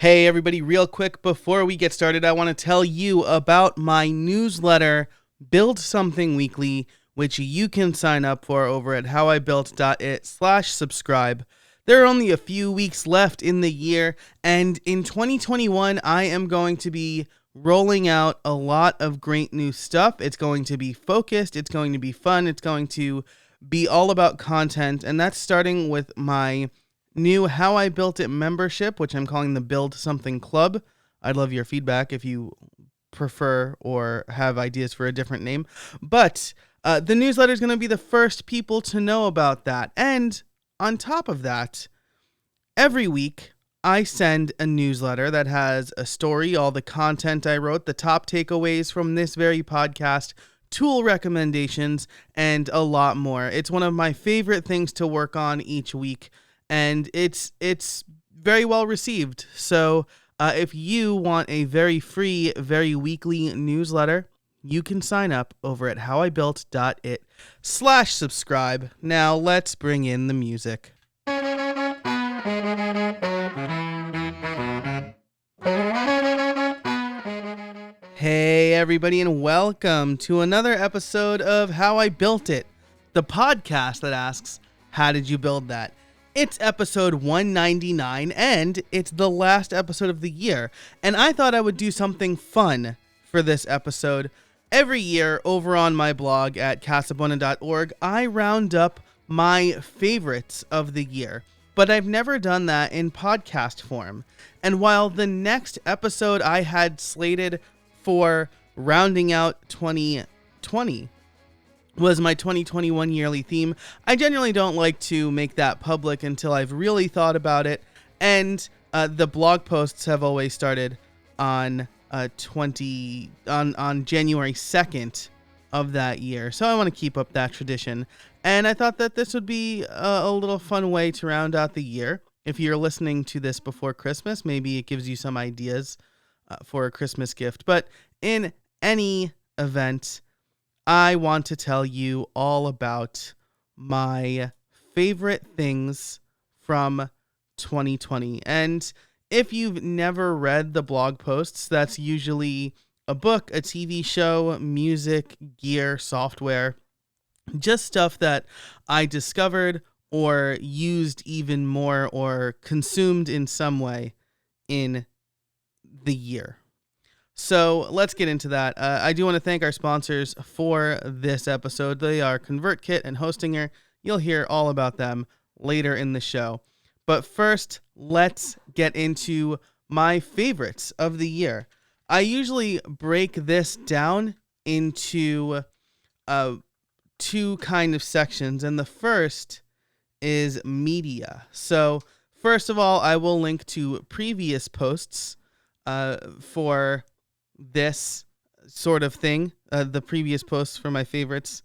Hey everybody, real quick before we get started, I want to tell you about my newsletter, Build Something Weekly, which you can sign up for over at howibuilt.it/subscribe. There are only a few weeks left in the year, and in 2021, I am going to be rolling out a lot of great new stuff. It's going to be focused, it's going to be fun, it's going to be all about content, and that's starting with my new How I Built It membership, which I'm calling the Build Something Club. I'd love your feedback if you prefer or have ideas for a different name. But the newsletter is going to be the first people to know about that. And on top of that, every week I send a newsletter that has a story, all the content I wrote, the top takeaways from this very podcast, tool recommendations, and a lot more. It's one of my favorite things to work on each week, and it's very well received. So if you want a very free, very weekly newsletter, you can sign up over at howibuilt.it/subscribe. Now let's bring in the music. Hey everybody, and welcome to another episode of How I Built It, the podcast that asks, how did you build that? It's episode 199, and it's the last episode of the year, and I thought I would do something fun for this episode. Every year, over on my blog at casabona.org, I round up my favorites of the year, but I've never done that in podcast form. And while the next episode I had slated for rounding out 2020 was my 2021 yearly theme, I generally don't like to make that public until I've really thought about it, and the blog posts have always started on January 2nd of that year, so I want to keep up that tradition, and I thought that this would be a little fun way to round out the year. If you're listening to this before Christmas, maybe it gives you some ideas for a Christmas gift, but in any event, I want to tell you all about my favorite things from 2020. And if you've never read the blog posts, that's usually a book, a TV show, music, gear, software, just stuff that I discovered or used even more or consumed in some way in the year. So let's get into that. I do want to thank our sponsors for this episode. They are Convertkit and Hostinger. You'll hear all about them later in the show. But first, let's get into my favorites of the year. I usually break this down into two kind of sections, and the first is media. So first of all, I will link to previous posts for this sort of thing, the previous posts for my favorites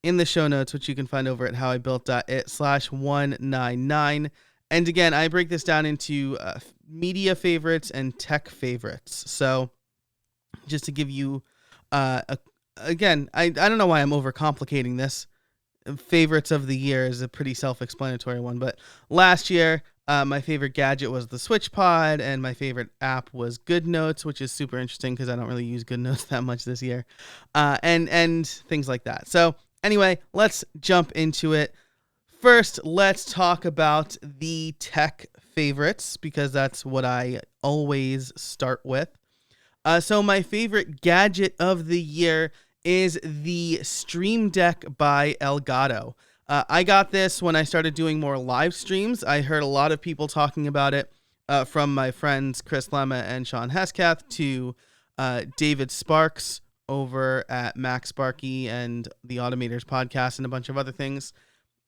in the show notes, which you can find over at howibuilt.it/199. And again, I break this down into media favorites and tech favorites. So just to give you, again, I don't know why I'm overcomplicating this. Favorites of the year is a pretty self-explanatory one, but last year, my favorite gadget was the Switch Pod, and my favorite app was GoodNotes, which is super interesting because I don't really use GoodNotes that much this year, and things like that. So anyway, let's jump into it. First, let's talk about the tech favorites, because that's what I always start with. So my favorite gadget of the year is the Stream Deck by Elgato. I got this when I started doing more live streams. I heard a lot of people talking about it, from my friends Chris Lemma and Sean Hesketh to David Sparks over at Max Sparky and the Automators podcast and a bunch of other things.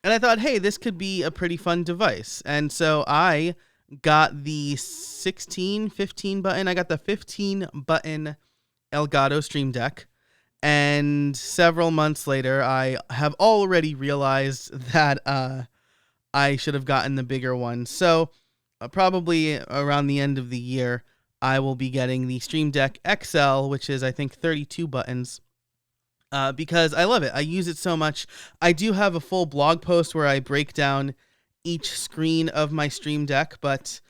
And I thought, hey, this could be a pretty fun device. And so I got the 15 button. I got the 15 button Elgato Stream Deck. And several months later, I have already realized that I should have gotten the bigger one. So probably around the end of the year, I will be getting the Stream Deck XL, which is, I think, 32 buttons, because I love it. I use it so much. I do have a full blog post where I break down each screen of my Stream Deck, but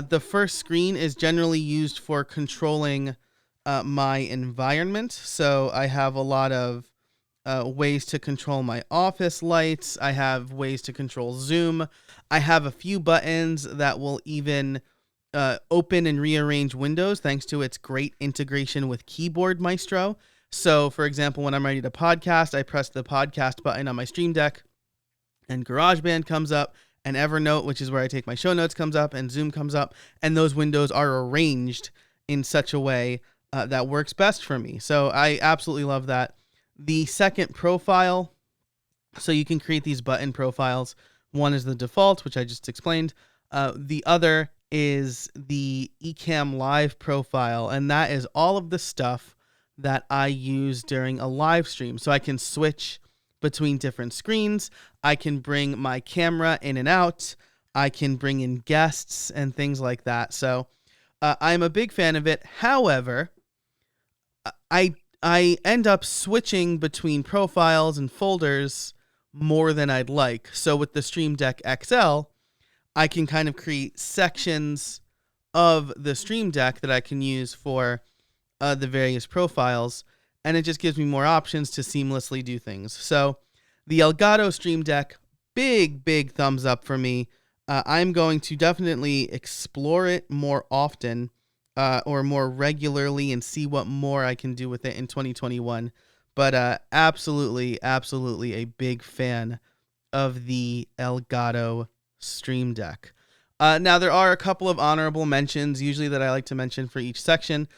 The first screen is generally used for controlling my environment. So I have a lot of ways to control my office lights. I have ways to control Zoom. I have a few buttons that will even open and rearrange windows thanks to its great integration with Keyboard Maestro. So, for example, when I'm ready to podcast, I press the podcast button on my Stream Deck, and GarageBand comes up, and Evernote, which is where I take my show notes, comes up, and Zoom comes up, and those windows are arranged in such a way that works best for me. So I absolutely love that. The second profile, so you can create these button profiles. One is the default, which I just explained. The other is the Ecamm Live profile, and that is all of the stuff that I use during a live stream. So I can switch between different screens. I can bring my camera in and out. I can bring in guests and things like that. So I'm a big fan of it. However, I end up switching between profiles and folders more than I'd like. So with the Stream Deck XL, I can kind of create sections of the Stream Deck that I can use for the various profiles, and it just gives me more options to seamlessly do things. So the Elgato Stream Deck, big thumbs up for me. I'm going to definitely explore it more often or more regularly and see what more I can do with it in 2021. But absolutely a big fan of the Elgato Stream Deck. Now, there are a couple of honorable mentions, usually that I like to mention for each section.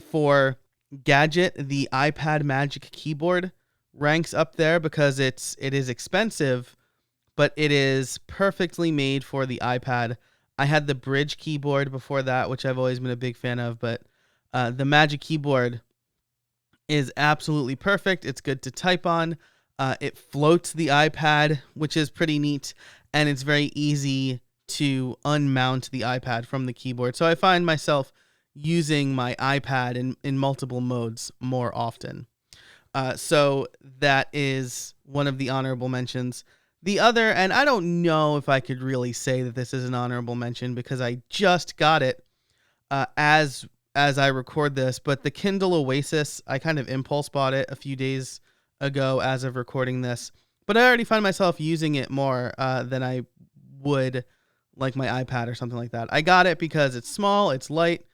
For gadget, the iPad Magic Keyboard ranks up there because it is expensive, but it is perfectly made for the iPad. I had the Bridge keyboard before that, which I've always been a big fan of, but the Magic Keyboard is absolutely perfect. It's good to type on. It floats the iPad, which is pretty neat, and it's very easy to unmount the iPad from the keyboard. So I find myself using my iPad in multiple modes more often. So that is one of the honorable mentions. The other, and I don't know if I could really say that this is an honorable mention because I just got it as I record this, but the Kindle Oasis, I kind of impulse bought it a few days ago as of recording this, but I already find myself using it more than I would like my iPad or something like that. I got it because it's small, it's light.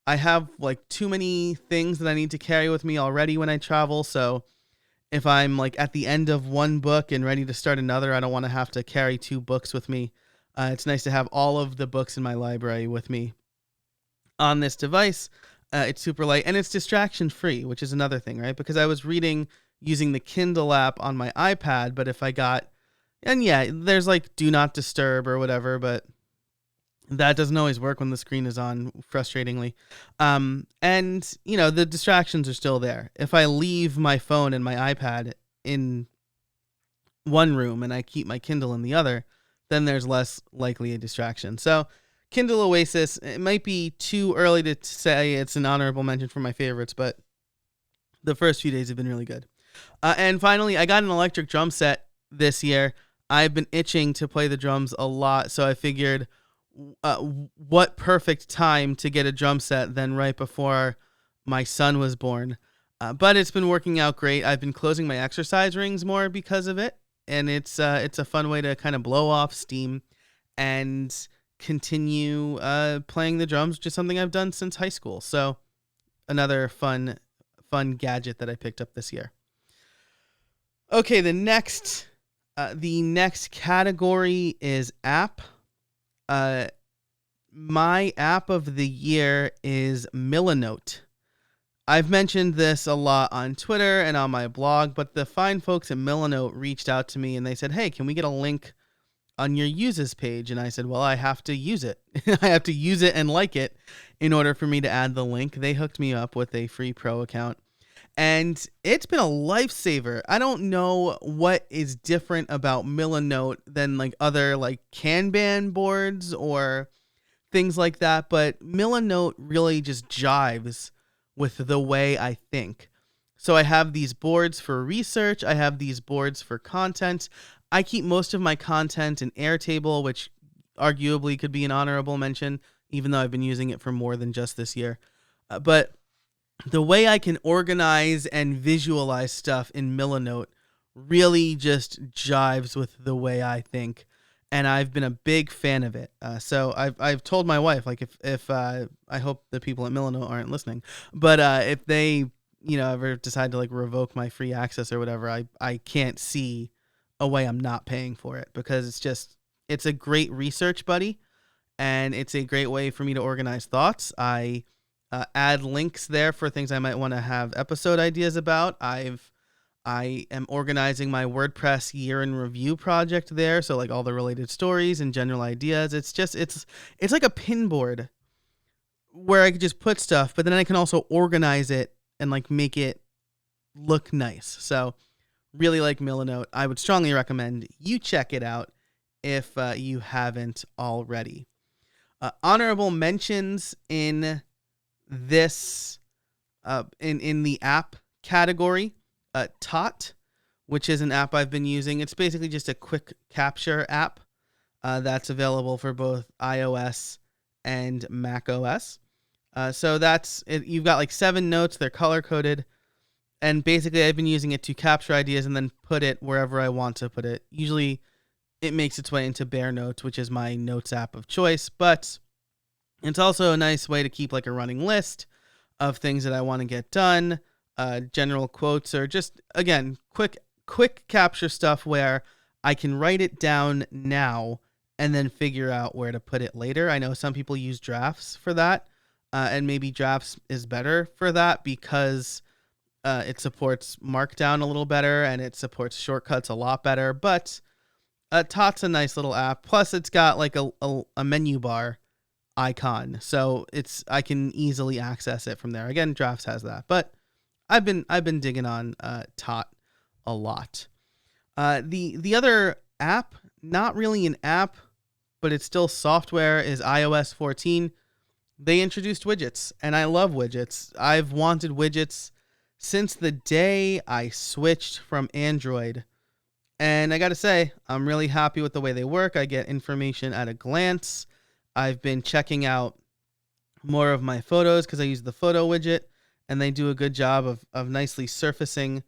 I have like too many things that I need to carry with me already when I travel. So if I'm like at the end of one book and ready to start another, I don't want to have to carry two books with me. It's nice to have all of the books in my library with me on this device. It's super light and it's distraction free, which is another thing, right? Because I was reading using the Kindle app on my iPad, but if I got, and yeah, there's like do not disturb or whatever, but that doesn't always work when the screen is on, frustratingly. And, you know, the distractions are still there. If I leave my phone and my iPad in one room and I keep my Kindle in the other, then there's less likely a distraction. So Kindle Oasis, it might be too early to say it's an honorable mention for my favorites, but the first few days have been really good. And finally, I got an electric drum set this year. I've been itching to play the drums a lot, so I figured what perfect time to get a drum set than right before my son was born. But it's been working out great. I've been closing my exercise rings more because of it, and it's a fun way to kind of blow off steam and continue playing the drums, which is something I've done since high school. So another fun gadget that I picked up this year. Okay, the next category is app. My app of the year is Millinote. I've mentioned this a lot on Twitter and on my blog, but the fine folks at Millinote reached out to me and they said, hey, can we get a link on your uses page? And I said, well, I have to use it. I have to use it and like it in order for me to add the link. They hooked me up with a free pro account. And it's been a lifesaver. I don't know what is different about Millinote than like other like Kanban boards or things like that, but Millinote really just jives with the way I think. So I have these boards for research. I have these boards for content. I keep most of my content in Airtable, which arguably could be an honorable mention, even though I've been using it for more than just this year. But the way I can organize and visualize stuff in Millinote really just jives with the way I think, and I've been a big fan of it. So I've told my wife, like, if I hope the people at Millinote aren't listening, but if they ever decide to like revoke my free access or whatever, I can't see a way I'm not paying for it, because it's a great research buddy, and it's a great way for me to organize thoughts. I add links there for things I might want to have episode ideas about. I am organizing my WordPress year in review project there, so like all the related stories and general ideas. It's like a pinboard where I could just put stuff, but then I can also organize it and like make it look nice. So really like Millinote. I would strongly recommend you check it out if you haven't already. Honorable mentions in this in the app category. Tot, which is an app I've been using. It's basically just a quick capture app that's available for both iOS and Mac OS. So that's it. You've got like 7 notes. They're color coded. And basically I've been using it to capture ideas and then put it wherever I want to put it. Usually it makes its way into Bear Notes, which is my notes app of choice, but it's also a nice way to keep like a running list of things that I want to get done, general quotes, or just, again, quick capture stuff where I can write it down now and then figure out where to put it later. I know some people use drafts for that, and maybe drafts is better for that because it supports Markdown a little better and it supports shortcuts a lot better. But Tot's a nice little app. Plus, it's got like a menu bar icon, so I can easily access it from there. Again, Drafts has that, but I've been digging on Tot a lot. The other app, not really an app, but it's still software, is iOS 14. They introduced widgets, and I love widgets. I've wanted widgets since the day I switched from Android. And I got to say, I'm really happy with the way they work. I get information at a glance. I've been checking out more of my photos because I use the photo widget, and they do a good job of nicely surfacing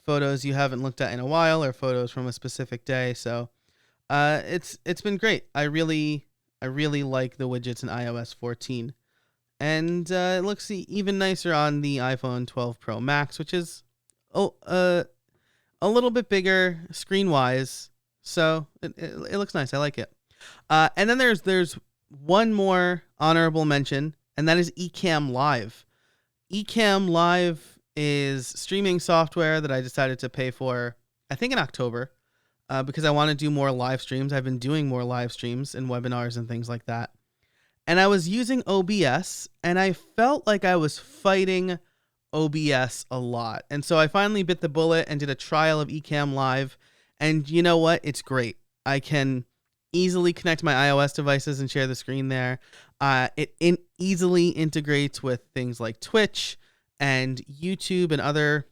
photos you haven't looked at in a while or photos from a specific day. So it's been great. I really like the widgets in iOS 14. And it looks even nicer on the iPhone 12 Pro Max, which is a little bit bigger screen-wise. So it looks nice. I like it. And then there's one more honorable mention, and that is Ecamm Live. Ecamm Live is streaming software that I decided to pay for, I think in October, because I want to do more live streams. I've been doing more live streams and webinars and things like that. And I was using OBS, and I felt like I was fighting OBS a lot. And so I finally bit the bullet and did a trial of Ecamm Live. And you know what? It's great. I can easily connect my iOS devices and share the screen there. It easily integrates with things like Twitch and YouTube and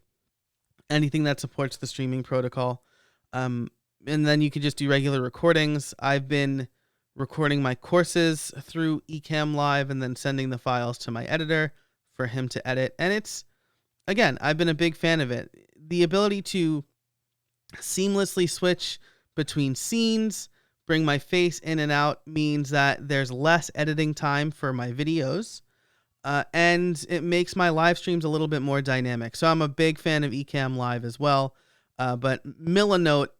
anything that supports the streaming protocol. And then you can just do regular recordings. I've been recording my courses through Ecamm Live and then sending the files to my editor for him to edit. And again, I've been a big fan of it. The ability to seamlessly switch between scenes, bring my face in and out, means that there's less editing time for my videos. And it makes my live streams a little bit more dynamic. So I'm a big fan of Ecamm Live as well. But Millinote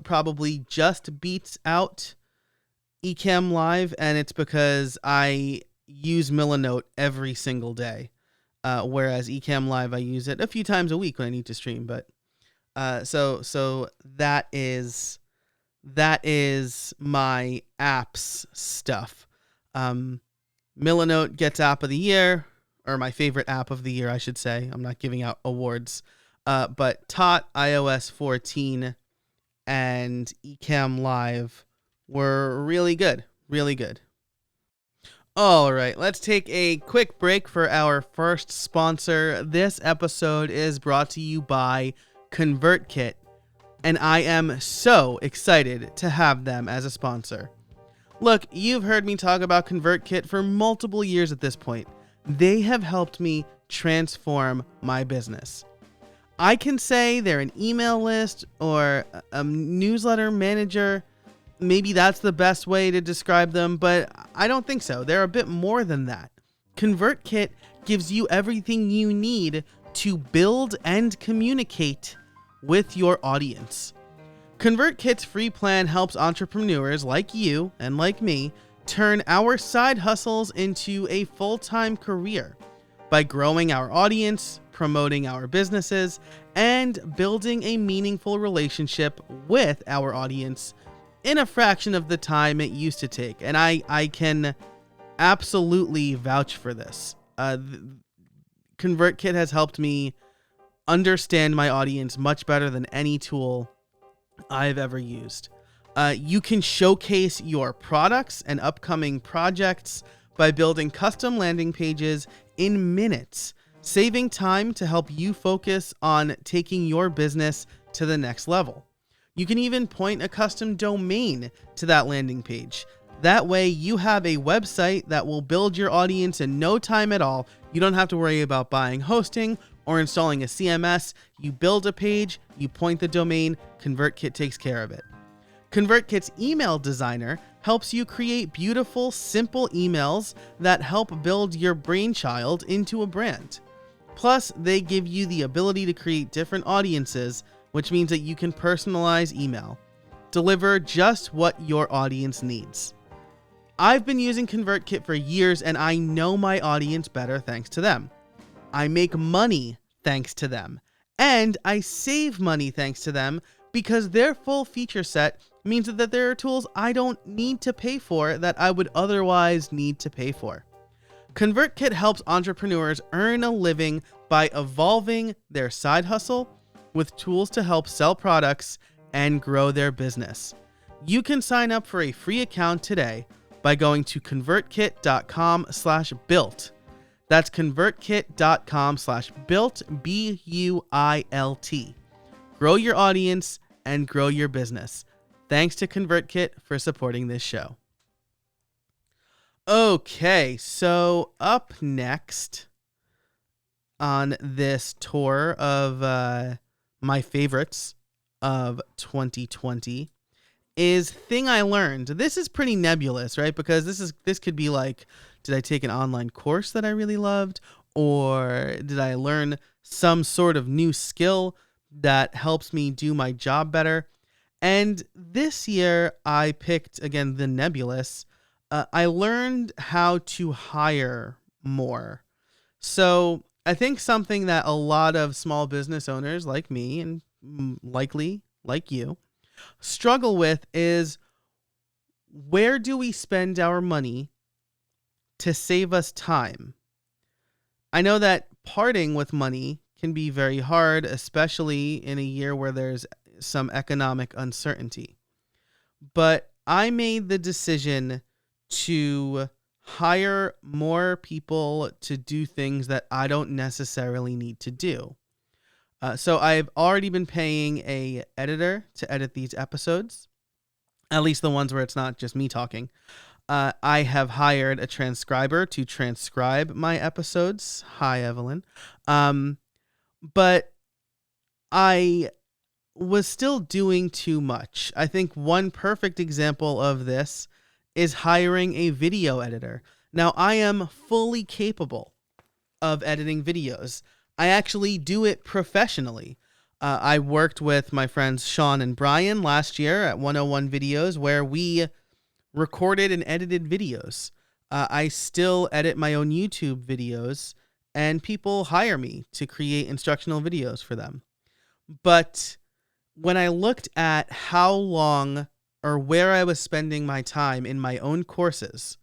probably just beats out Ecamm Live, and it's because I use Millinote every single day. Whereas Ecamm Live, I use it a few times a week when I need to stream. But so that is my apps stuff. Millinote gets app of the year, or my favorite app of the year, I should say. I'm not giving out awards. But Tot, iOS 14, and Ecamm Live were really good. Really good. All right, let's take a quick break for our first sponsor. This episode is brought to you by Convertkit, and I am so excited to have them as a sponsor. Look, you've heard me talk about Convertkit for multiple years at this point. They have helped me transform my business. I can say they're an email list or a newsletter manager. Maybe that's the best way to describe them, but I don't think so. They're a bit more than that. Convertkit gives you everything you need to build and communicate with your audience. ConvertKit's free plan helps entrepreneurs like you and like me turn our side hustles into a full-time career by growing our audience, promoting our businesses, and building a meaningful relationship with our audience in a fraction of the time it used to take. And I can absolutely vouch for this. ConvertKit has helped me understand my audience much better than any tool I've ever used. You can showcase your products and upcoming projects by building custom landing pages in minutes, saving time to help you focus on taking your business to the next level. You can even point a custom domain to that landing page. That way you have a website that will build your audience in no time at all. You don't have to worry about buying hosting or installing a CMS. You build a page, you point the domain, ConvertKit takes care of it. ConvertKit's email designer helps you create beautiful, simple emails that help build your brainchild into a brand. Plus, they give you the ability to create different audiences, which means that you can personalize email. Deliver just what your audience needs. I've been using ConvertKit for years and I know my audience better thanks to them. I make money thanks to them. And I save money thanks to them because their full feature set means that there are tools I don't need to pay for that I would otherwise need to pay for. ConvertKit helps entrepreneurs earn a living by evolving their side hustle with tools to help sell products and grow their business. You can sign up for a free account today by going to convertkit.com/built. That's convertkit.com/built, BUILT. Grow your audience and grow your business. Thanks to ConvertKit for supporting this show. Okay, so up next on this tour of my favorites of 2020 is Thing I Learned. This is pretty nebulous, right? Because this could be like, did I take an online course that I really loved? Or did I learn some sort of new skill that helps me do my job better? And this year I picked, again, the nebulous. I learned how to hire more. So I think something that a lot of small business owners like me and likely like you struggle with is, where do we spend our money to save us time? I know that parting with money can be very hard, especially in a year where there's some economic uncertainty. But I made the decision to hire more people to do things that I don't necessarily need to do. So I've already been paying a editor to edit these episodes, at least the ones where it's not just me talking. I have hired a transcriber to transcribe my episodes. Hi, Evelyn. But I was still doing too much. I think one perfect example of this is hiring a video editor. Now, I am fully capable of editing videos. I actually do it professionally. I worked with my friends Sean and Brian last year at 101 Videos, where we recorded and edited videos. I still edit my own YouTube videos, and people hire me to create instructional videos for them. But when I looked at how long or where I was spending my time in my own courses,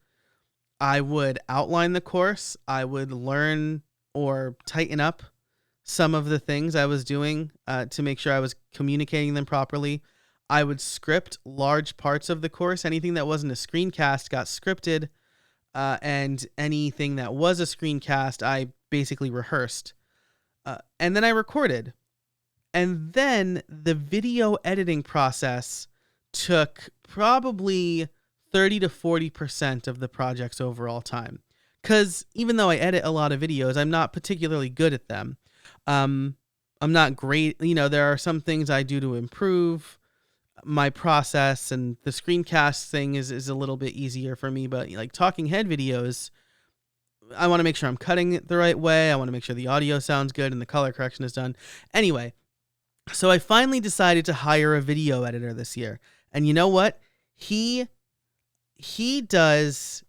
I would outline the course, I would learn or tighten up some of the things I was doing to make sure I was communicating them properly. I would script large parts of the course. Anything that wasn't a screencast got scripted, and anything that was a screencast, I basically rehearsed. And then I recorded. And then the video editing process took probably 30 to 40% of the project's overall time. Because even though I edit a lot of videos, I'm not particularly good at them. I'm not great. There are some things I do to improve my process, and the screencast thing is a little bit easier for me. But like talking head videos, I want to make sure I'm cutting it the right way. I want to make sure the audio sounds good and the color correction is done. Anyway, so I finally decided to hire a video editor this year. And you know what? He does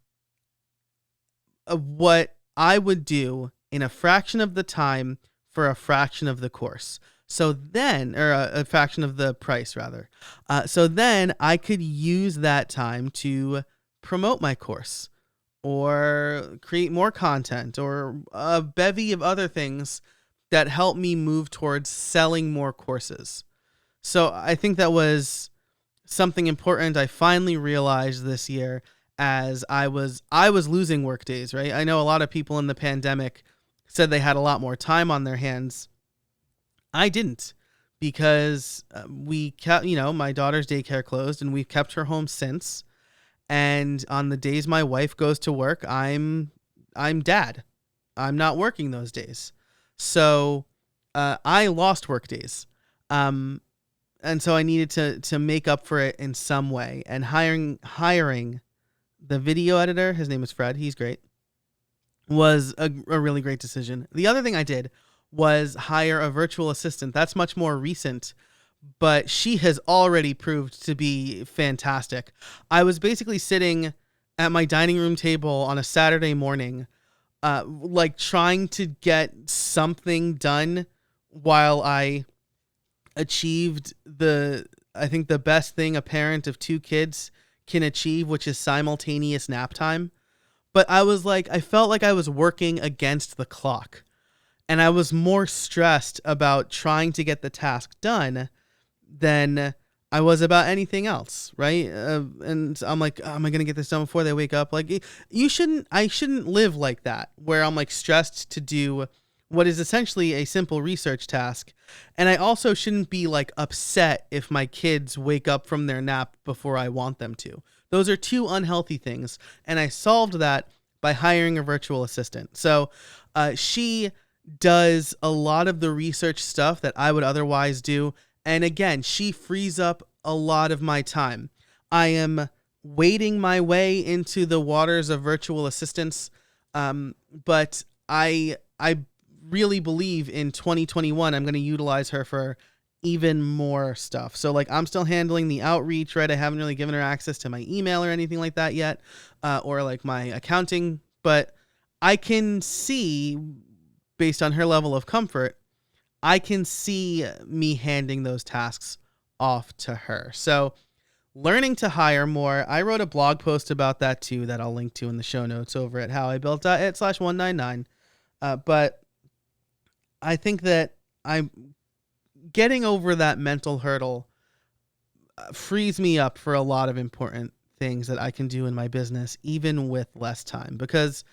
what I would do in a fraction of the time for a fraction of the course. So then, or a fraction of the price rather. So then I could use that time to promote my course or create more content or a bevy of other things that help me move towards selling more courses. So I think that was something important I finally realized this year as I was losing work days, right? I know a lot of people in the pandemic said they had a lot more time on their hands. I didn't, because we kept, my daughter's daycare closed and we've kept her home since. And on the days my wife goes to work, I'm dad. I'm not working those days. So I lost work days. And so I needed to make up for it in some way. And hiring the video editor, his name is Fred, he's great, was a really great decision. The other thing I did was hire a virtual assistant. That's much more recent, but she has already proved to be fantastic. I was basically sitting at my dining room table on a Saturday morning, trying to get something done while I achieved I think the best thing a parent of 2 kids can achieve, which is simultaneous nap time. But I felt like I was working against the clock. And I was more stressed about trying to get the task done than I was about anything else, right? And I'm like, oh, am I going to get this done before they wake up? Like, I shouldn't live like that, where I'm like stressed to do what is essentially a simple research task. And I also shouldn't be like upset if my kids wake up from their nap before I want them to. Those are 2 unhealthy things. And I solved that by hiring a virtual assistant. So she does a lot of the research stuff that I would otherwise do. And again, she frees up a lot of my time. I am wading my way into the waters of virtual assistants. But I really believe in 2021, I'm going to utilize her for even more stuff. So like I'm still handling the outreach, right? I haven't really given her access to my email or anything like that yet, or like my accounting, but I can see, based on her level of comfort, I can see me handing those tasks off to her. So learning to hire more, I wrote a blog post about that too that I'll link to in the show notes over at howibuilt.it/199. But I think that I'm getting over that mental hurdle frees me up for a lot of important things that I can do in my business, even with less time. Because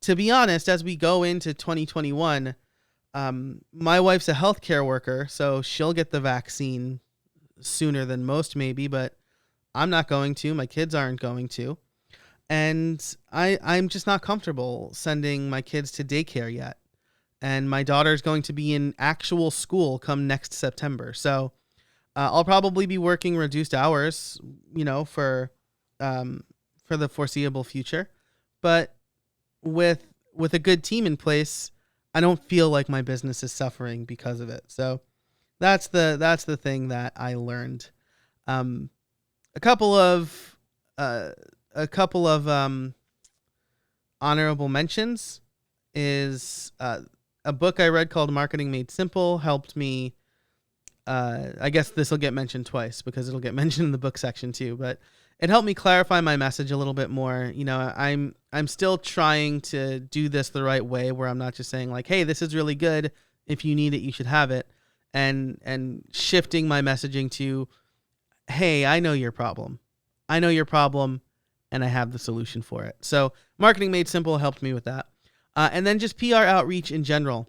to be honest, as we go into 2021, my wife's a healthcare worker, so she'll get the vaccine sooner than most maybe, but I'm not going to. My kids aren't going to. And I'm just not comfortable sending my kids to daycare yet. And my daughter's going to be in actual school come next September. So I'll probably be working reduced hours, for the foreseeable future. But with a good team in place, I don't feel like my business is suffering because of it. So that's the thing that I learned. A couple of honorable mentions is a book I read called Marketing Made Simple helped me. I guess this will get mentioned twice because it'll get mentioned in the book section too, but it helped me clarify my message a little bit more. I'm still trying to do this the right way, where I'm not just saying like, hey, this is really good. If you need it, you should have it. And shifting my messaging to, hey, I know your problem. And I have the solution for it. So Marketing Made Simple helped me with that. And then just PR outreach in general.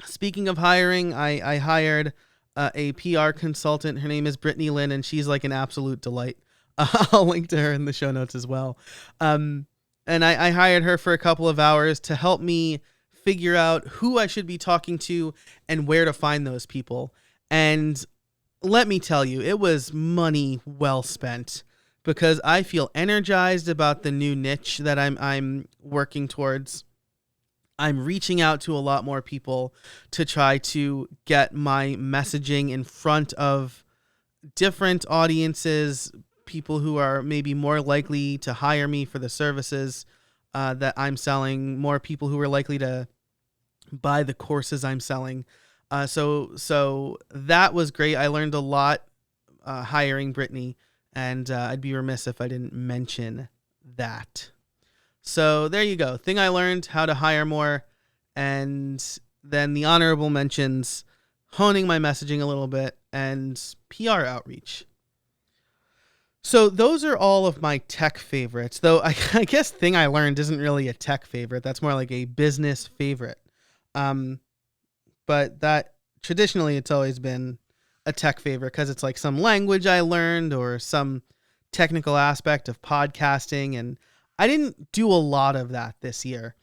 Speaking of hiring, I hired a PR consultant. Her name is Brittany Lynn, and she's like an absolute delight. I'll link to her in the show notes as well. And I hired her for a couple of hours to help me figure out who I should be talking to and where to find those people. And let me tell you, it was money well spent, because I feel energized about the new niche that I'm working towards. I'm reaching out to a lot more people to try to get my messaging in front of different audiences, people who are maybe more likely to hire me for the services that I'm selling, more people who are likely to buy the courses I'm selling. So that was great. I learned a lot hiring Brittany, and I'd be remiss if I didn't mention that. So there you go. Thing I learned, how to hire more, and then the honorable mentions, honing my messaging a little bit, and PR outreach. So those are all of my tech favorites, though I guess thing I learned isn't really a tech favorite. That's more like a business favorite. But that traditionally it's always been a tech favorite because it's like some language I learned or some technical aspect of podcasting, and I didn't do a lot of that this year.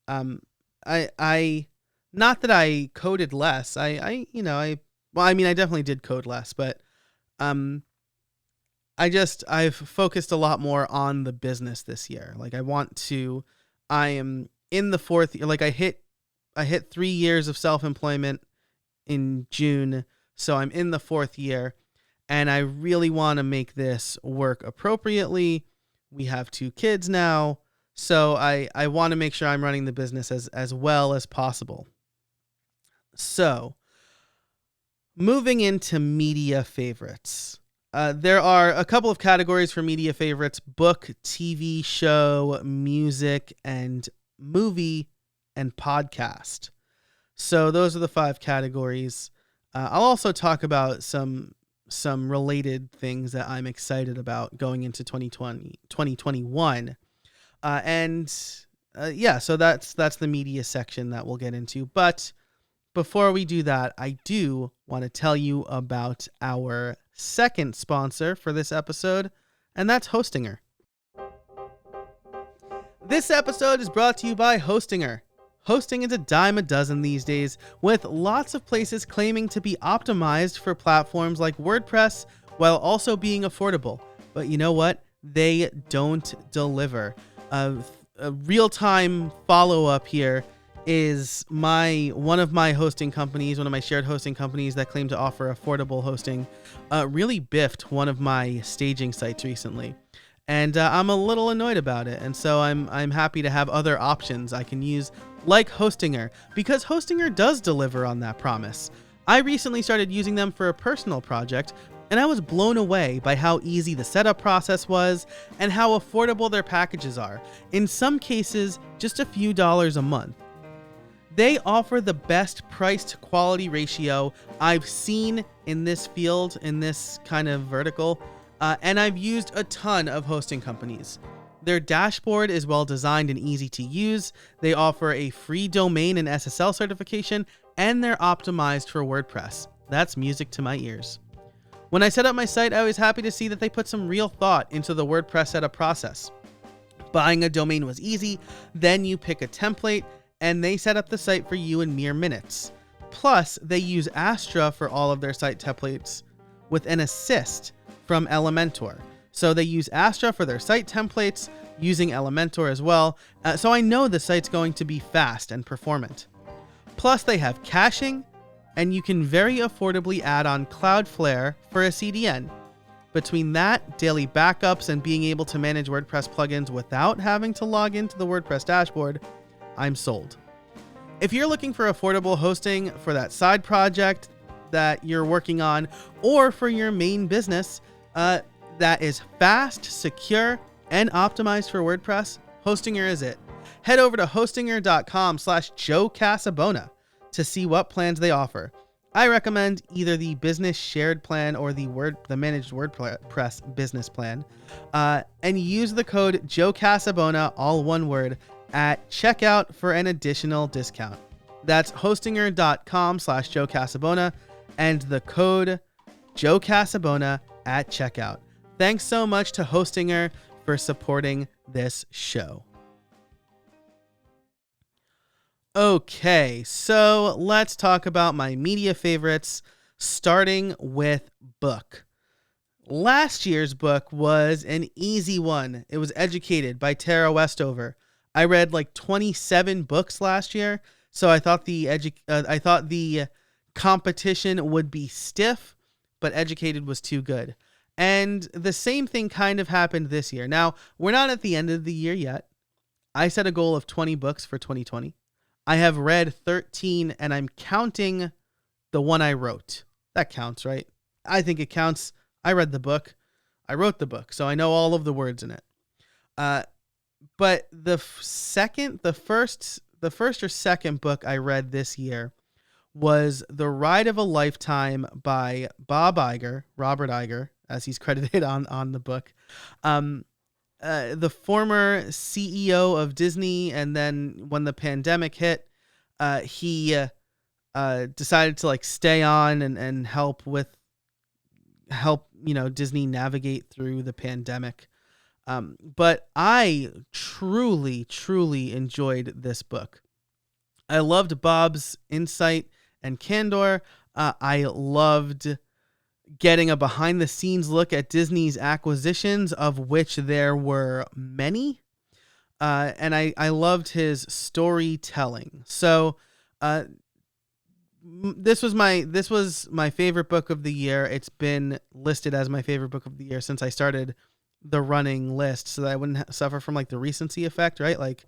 I not that I coded less. I definitely did code less, but I've focused a lot more on the business this year. Like I am in the fourth year. Like I hit 3 years of self-employment in June, so I'm in the fourth year, and I really want to make this work appropriately. We have 2 kids now, so I want to make sure I'm running the business as well as possible. So, moving into media favorites. There are a couple of categories for media favorites: book, TV show, music, and movie, and podcast. So those are the 5 categories. I'll also talk about some related things that I'm excited about going into 2021. So that's the media section that we'll get into. But before we do that, I do want to tell you about our second sponsor for this episode, and that's Hostinger. This episode is brought to you by Hostinger. Hosting is a dime a dozen these days, with lots of places claiming to be optimized for platforms like WordPress while also being affordable. But you know what? They don't deliver. A real-time follow-up here is one of my hosting companies, one of my shared hosting companies that claim to offer affordable hosting, really biffed one of my staging sites recently. And I'm a little annoyed about it. And so I'm happy to have other options I can use, like Hostinger, because Hostinger does deliver on that promise. I recently started using them for a personal project, and I was blown away by how easy the setup process was and how affordable their packages are. In some cases, just a few dollars a month. They offer the best price to quality ratio I've seen in this field, in this kind of vertical. And I've used a ton of hosting companies. Their dashboard is well designed and easy to use. They offer a free domain and SSL certification, and they're optimized for WordPress. That's music to my ears. When I set up my site, I was happy to see that they put some real thought into the WordPress setup process. Buying a domain was easy. Then you pick a template, and they set up the site for you in mere minutes. Plus, they use Astra for all of their site templates with an assist from Elementor. So they use Astra for their site templates, using Elementor as well. So I know the site's going to be fast and performant. Plus they have caching, and you can very affordably add on Cloudflare for a CDN. Between that, daily backups, and being able to manage WordPress plugins without having to log into the WordPress dashboard, I'm sold. If you're looking for affordable hosting for that side project that you're working on, or for your main business, that is fast, secure, and optimized for WordPress, Hostinger is it. Head over to hostinger.com/Joe Casabona to see what plans they offer. I recommend either the business shared plan or the managed WordPress business plan, and use the code Joe Casabona, all one word, at checkout for an additional discount. That's hostinger.com/Joe Casabona and the code Joe Casabona at checkout. Thanks so much to Hostinger for supporting this show. Okay, so let's talk about my media favorites, starting with book. Last year's book was an easy one. It was Educated by Tara Westover. I read like 27 books last year, so I thought the competition would be stiff, but Educated was too good. And the same thing kind of happened this year. Now, we're not at the end of the year yet. I set a goal of 20 books for 2020. I have read 13, and I'm counting the one I wrote. That counts, right? I think it counts. I read the book. I wrote the book, so I know all of the words in it. But the first or second book I read this year was The Ride of a Lifetime by Robert Iger, as he's credited on the book. The former CEO of Disney, and then when the pandemic hit, he decided to like stay on and help Disney navigate through the pandemic. But I truly enjoyed this book. I loved Bob's insight and candor. I loved getting a behind the scenes look at Disney's acquisitions, of which there were many. And I loved his storytelling. So, this was my favorite book of the year. It's been listed as my favorite book of the year since I started the running list, so that I wouldn't suffer from like the recency effect, right? Like,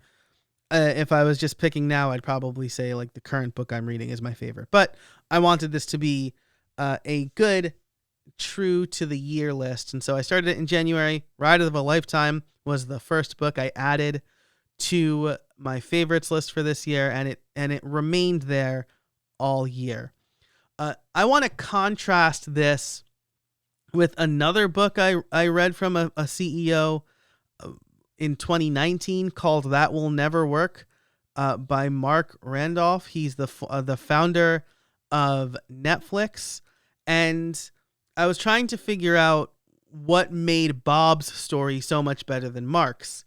if I was just picking now, I'd probably say like the current book I'm reading is my favorite. But I wanted this to be a good, true to the year list, and so I started it in January. Ride of a Lifetime was the first book I added to my favorites list for this year, and it remained there all year. I want to contrast this with another book I read from a CEO in 2019 called That Will Never Work, by Mark Randolph. He's the founder of Netflix, and I was trying to figure out what made Bob's story so much better than Mark's.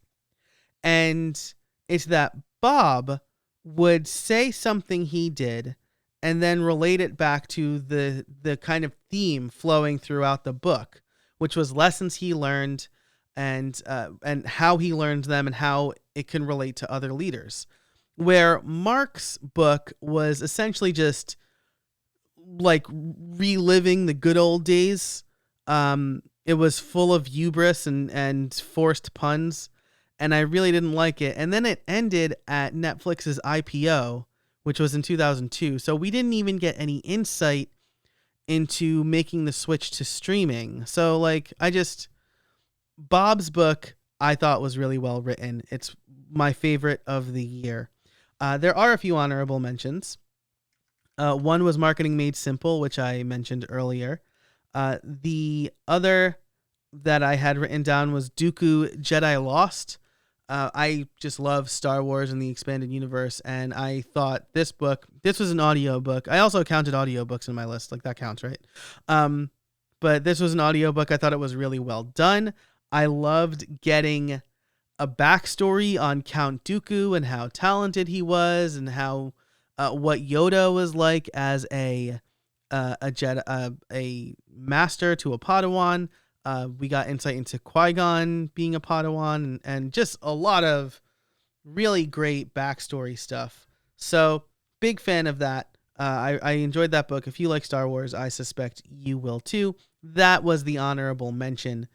And it's that Bob would say something he did and then relate it back to the kind of theme flowing throughout the book, which was lessons he learned and how he learned them and how it can relate to other leaders. Where Mark's book was essentially just like reliving the good old days. It was full of hubris and forced puns, and I really didn't like it. And then it ended at Netflix's IPO, which was in 2002. So we didn't even get any insight into making the switch to streaming. So like, Bob's book I thought was really well written. It's my favorite of the year. There are a few honorable mentions. One was Marketing Made Simple, which I mentioned earlier. The other that I had written down was Dooku Jedi Lost. I just love Star Wars and the expanded universe, and I thought this was an audiobook. I also counted audiobooks in my list, like that counts, right? But this was an audiobook. I thought it was really well done. I loved getting a backstory on Count Dooku and how talented he was, and how what Yoda was like as a Jedi, a master to a Padawan. We got insight into Qui-Gon being a Padawan, and just a lot of really great backstory stuff. So big fan of that. I enjoyed that book. If you like Star Wars, I suspect you will too. That was the honorable mention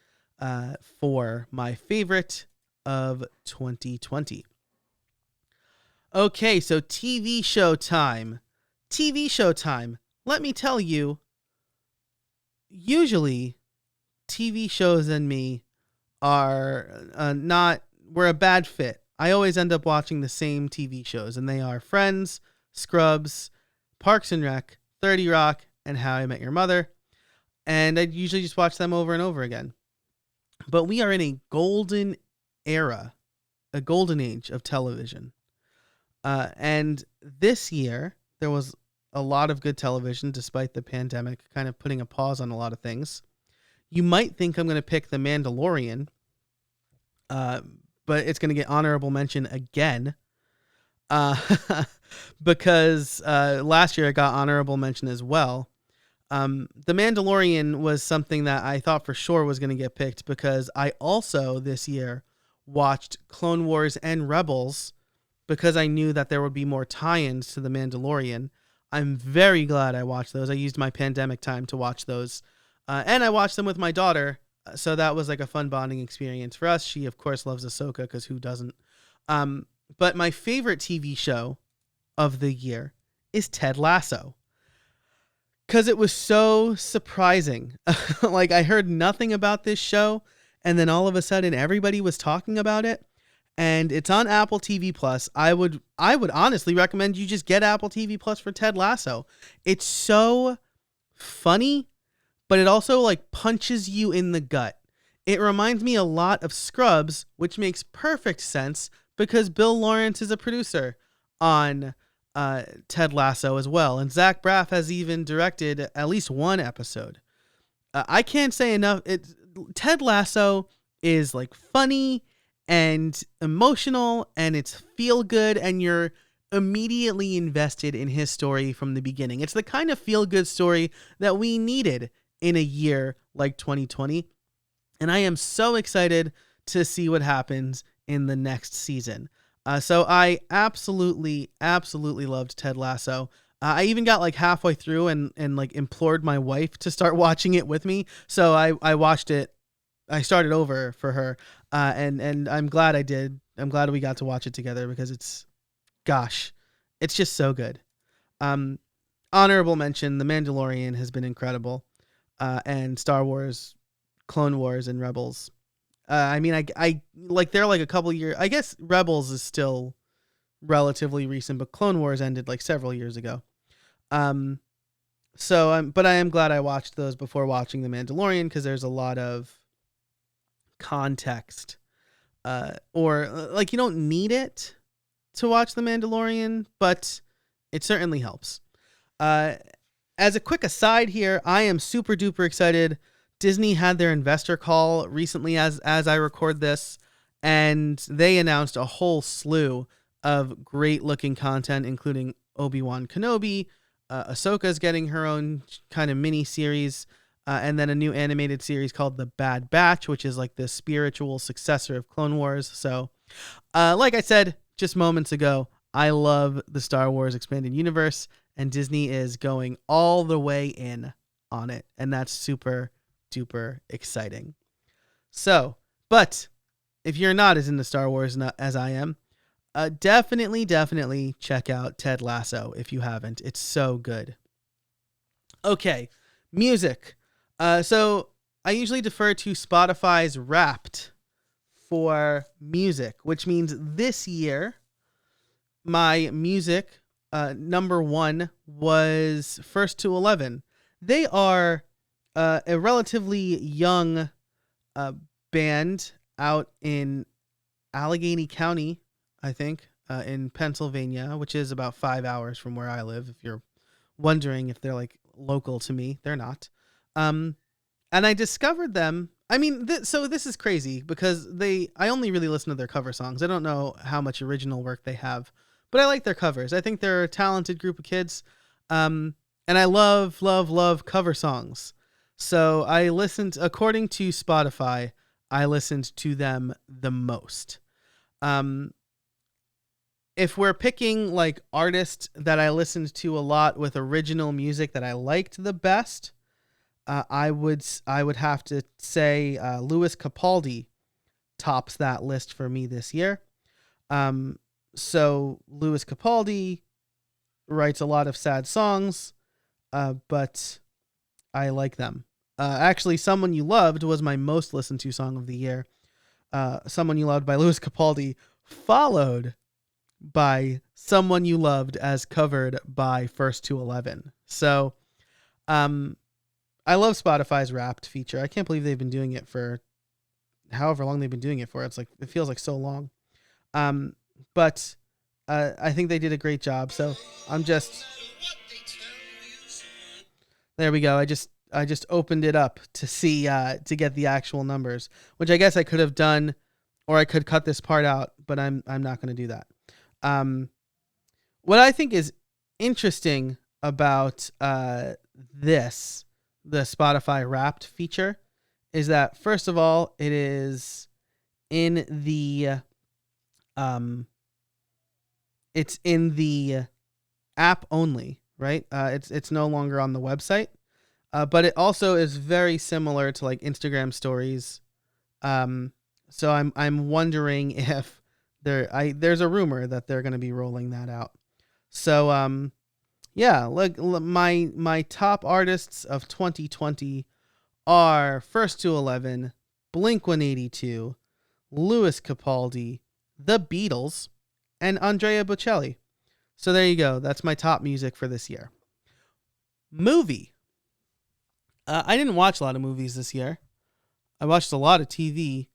for my favorite of 2020. Okay, so TV show time. TV show time. Let me tell you, usually TV shows and me are we're a bad fit. I always end up watching the same TV shows, and they are Friends, Scrubs, Parks and Rec, 30 Rock, and How I Met Your Mother. And I usually just watch them over and over again. But we are in a golden era, a golden age of television. And this year, there was a lot of good television, despite the pandemic kind of putting a pause on a lot of things. You might think I'm going to pick The Mandalorian, but it's going to get honorable mention again. Uh, because last year it got honorable mention as well. The Mandalorian was something that I thought for sure was going to get picked because I also this year watched Clone Wars and Rebels because I knew that there would be more tie-ins to The Mandalorian. I'm very glad I watched those. I used my pandemic time to watch those. And I watched them with my daughter, so that was like a fun bonding experience for us. She, of course, loves Ahsoka because who doesn't? But my favorite TV show of the year is Ted Lasso because it was so surprising. Like, I heard nothing about this show, and then all of a sudden everybody was talking about it. And it's on Apple TV Plus. I would honestly recommend you just get Apple TV Plus for Ted Lasso. It's so funny, but it also like punches you in the gut. It reminds me a lot of Scrubs, which makes perfect sense because Bill Lawrence is a producer on Ted Lasso as well. And Zach Braff has even directed at least one episode. I can't say enough. Ted Lasso is like funny and emotional, and it's feel good, and you're immediately invested in his story from the beginning. It's the kind of feel good story that we needed in a year like 2020. And I am so excited to see what happens in the next season. So I absolutely loved Ted Lasso. I even got like halfway through and like implored my wife to start watching it with me. So I watched it. I started over for her. And I'm glad I did. I'm glad we got to watch it together because it's just so good. Honorable mention, The Mandalorian has been incredible. And Star Wars, Clone Wars, and Rebels. I mean, I like they're like a couple years. I guess Rebels is still relatively recent, but Clone Wars ended like several years ago. But I am glad I watched those before watching The Mandalorian because there's a lot of context, or like you don't need it to watch The Mandalorian, but it certainly helps. As a quick aside here, I am super duper excited. Disney had their investor call recently as I record this, and they announced a whole slew of great looking content, including Obi-Wan Kenobi. Ahsoka's getting her own kind of mini series, and then a new animated series called The Bad Batch, which is like the spiritual successor of Clone Wars. So, like I said just moments ago, I love the Star Wars expanded universe, and Disney is going all the way in on it, and that's super duper exciting. So, but if you're not as into Star Wars as I am, definitely check out Ted Lasso if you haven't. It's so good. Okay, music. So I usually defer to Spotify's Wrapped for music, which means this year my music number one was First to 11. They are a relatively young band out in Allegheny County, I think, in Pennsylvania, which is about 5 hours from where I live. If you're wondering if they're like local to me, they're not. And I discovered them. I mean, so this is crazy because I only really listen to their cover songs. I don't know how much original work they have, but I like their covers. I think they're a talented group of kids. And I love cover songs. So I listened, according to Spotify, I listened to them the most. If we're picking like artists that I listened to a lot with original music that I liked the best, I would have to say Louis Capaldi tops that list for me this year. So Louis Capaldi writes a lot of sad songs, but I like them. Actually, Someone You Loved was my most listened to song of the year. Someone You Loved by Louis Capaldi, followed by Someone You Loved as covered by First to 11. So, I love Spotify's Wrapped feature. I can't believe they've been doing it for however long they've been doing it for. It feels like so long. But I think they did a great job. So there we go. just opened it up to see to get the actual numbers, which I guess I could have done, or I could cut this part out, but I'm not going to do that. What I think is interesting about the Spotify Wrapped feature, is that first of all, it is in the it's in the app only, right? It's no longer on the website, but it also is very similar to like Instagram stories. So I'm wondering if there's a rumor that they're going to be rolling that out. So yeah, like my top artists of 2020 are First to 11, Blink-182, Louis Capaldi, The Beatles, and Andrea Bocelli. So there you go. That's my top music for this year. Movie. I didn't watch a lot of movies this year. I watched a lot of TV.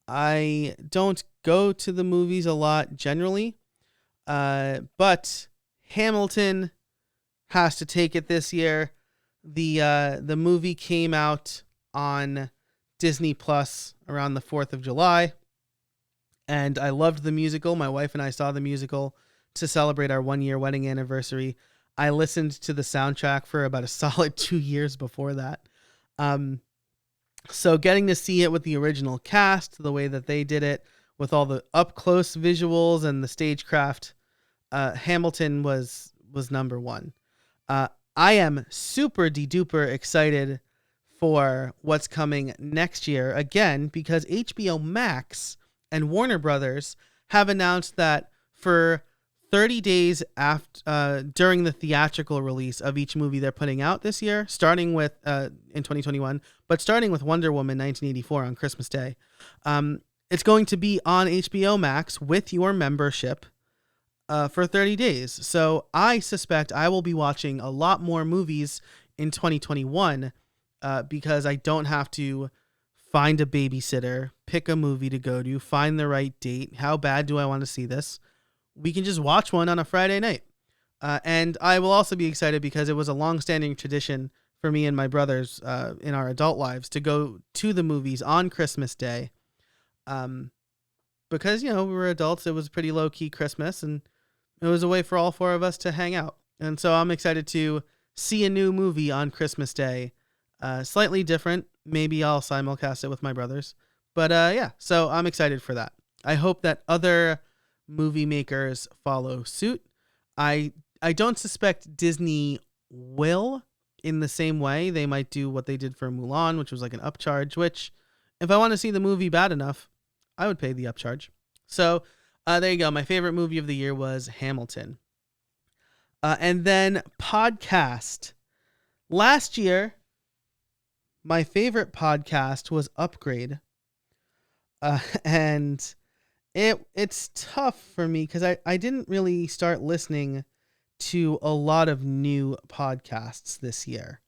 I don't go to the movies a lot generally, but Hamilton has to take it this year. The movie came out on Disney Plus around the 4th of July, and I loved the musical. My wife and I saw the musical to celebrate our 1-year wedding anniversary. I listened to the soundtrack for about a solid 2 years before that. So getting to see it with the original cast, the way that they did it, with all the up-close visuals and the stagecraft, Hamilton was number one. I am super de-duper excited for what's coming next year, again, because HBO Max and Warner Brothers have announced that for 30 days after during the theatrical release of each movie they're putting out this year, starting with in 2021, but starting with Wonder Woman 1984 on Christmas Day, it's going to be on HBO Max with your membership for 30 days. So I suspect I will be watching a lot more movies in 2021 because I don't have to find a babysitter, pick a movie to go to, find the right date. How bad do I want to see this? We can just watch one on a Friday night. And I will also be excited because it was a long-standing tradition for me and my brothers in our adult lives to go to the movies on Christmas Day. Because, we were adults, it was a pretty low-key Christmas, and it was a way for all four of us to hang out. And so I'm excited to see a new movie on Christmas Day. Slightly different. Maybe I'll simulcast it with my brothers. But yeah, so I'm excited for that. I hope that other movie makers follow suit. I don't suspect Disney will in the same way. They might do what they did for Mulan, which was like an upcharge, which if I want to see the movie bad enough, I would pay the upcharge. So there you go. My favorite movie of the year was Hamilton. And then podcast. Last year, my favorite podcast was Upgrade. And it's tough for me because I didn't really start listening to a lot of new podcasts this year.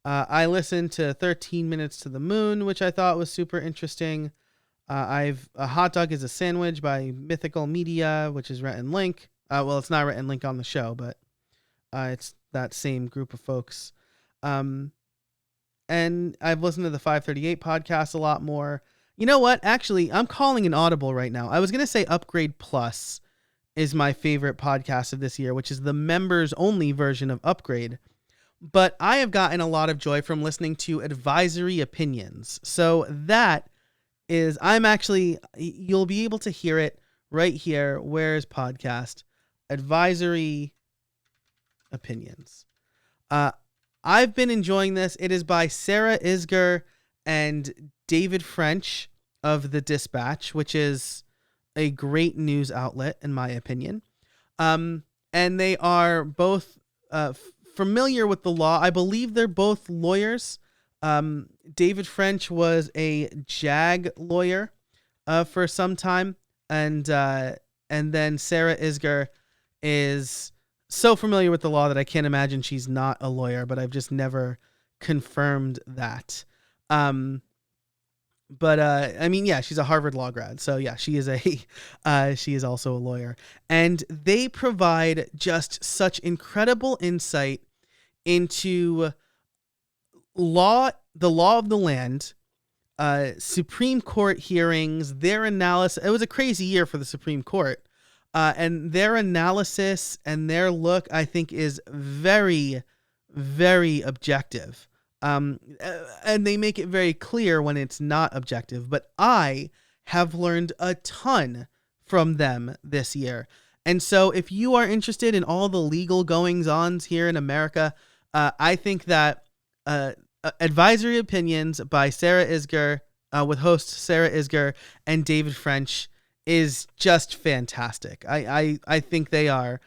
I listened to 13 Minutes to the Moon, which I thought was super interesting. I've A Hot Dog is a Sandwich by Mythical Media, which is Rhett and Link. Well, it's not Rhett and Link on the show, but it's that same group of folks. And I've listened to the 538 podcast a lot more. You know what? Actually, I'm calling an audible right now. I was going to say Upgrade Plus is my favorite podcast of this year, which is the members-only version of Upgrade. But I have gotten a lot of joy from listening to Advisory Opinions. So that is, you'll be able to hear it right here. Where's podcast? Advisory Opinions. I've been enjoying this. It is by Sarah Iger and David French of The Dispatch, which is a great news outlet, in my opinion. And they are both familiar with the law. I believe they're both lawyers. David French was a JAG lawyer for some time. And then Sarah Iger is so familiar with the law that I can't imagine she's not a lawyer, but I've just never confirmed that. But I mean, yeah, she's a Harvard law grad. So yeah, she is also a lawyer, and they provide just such incredible insight into the law of the land, Supreme Court hearings, their analysis. It was a crazy year for the Supreme Court. And their analysis and their look, I think, is very, very objective. And they make it very clear when it's not objective. But I have learned a ton from them this year. And so if you are interested in all the legal goings-ons here in America, I think that Advisory Opinions by Sarah Iger, with host Sarah Iger and David French, is just fantastic. I think they are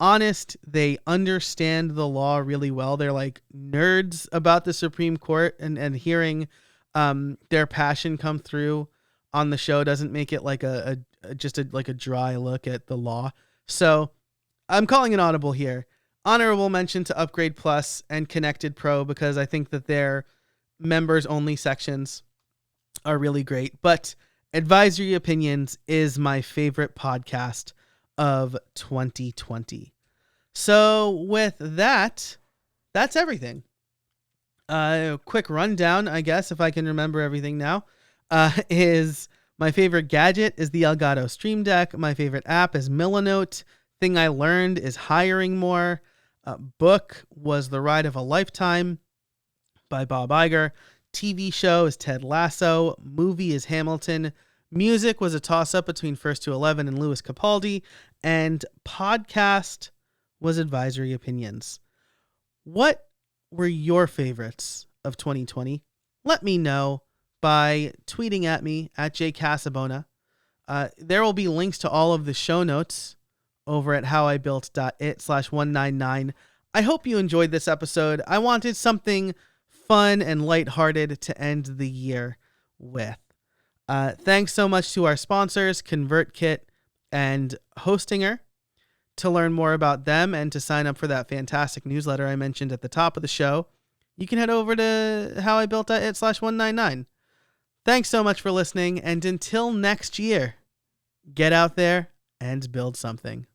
honest. They understand the law really well. They're like nerds about the Supreme Court, and hearing their passion come through on the show doesn't make it like a dry look at the law. So I'm calling an audible here. Honorable mention to Upgrade Plus and Connected Pro, because I think that their members only sections are really great. But Advisory Opinions is my favorite podcast of 2020. So with that, that's everything. Quick rundown, I guess, if I can remember everything now, is my favorite gadget is the Elgato Stream Deck. My favorite app is Millinote. Thing I learned is hiring more. Book was The Ride of a Lifetime by Bob Iger. TV show is Ted Lasso. Movie is Hamilton. Music was a toss-up between First to 11 and Louis Capaldi. And podcast was Advisory Opinions. What were your favorites of 2020? Let me know by tweeting at me at jcasabona. There will be links to all of the show notes over at howibuilt.it/199. I hope you enjoyed this episode. I wanted something fun and lighthearted to end the year with. Thanks so much to our sponsors, Convertkit and Hostinger. To learn more about them and to sign up for that fantastic newsletter I mentioned at the top of the show, you can head over to howibuilt.it/199. Thanks so much for listening, and until next year, get out there and build something.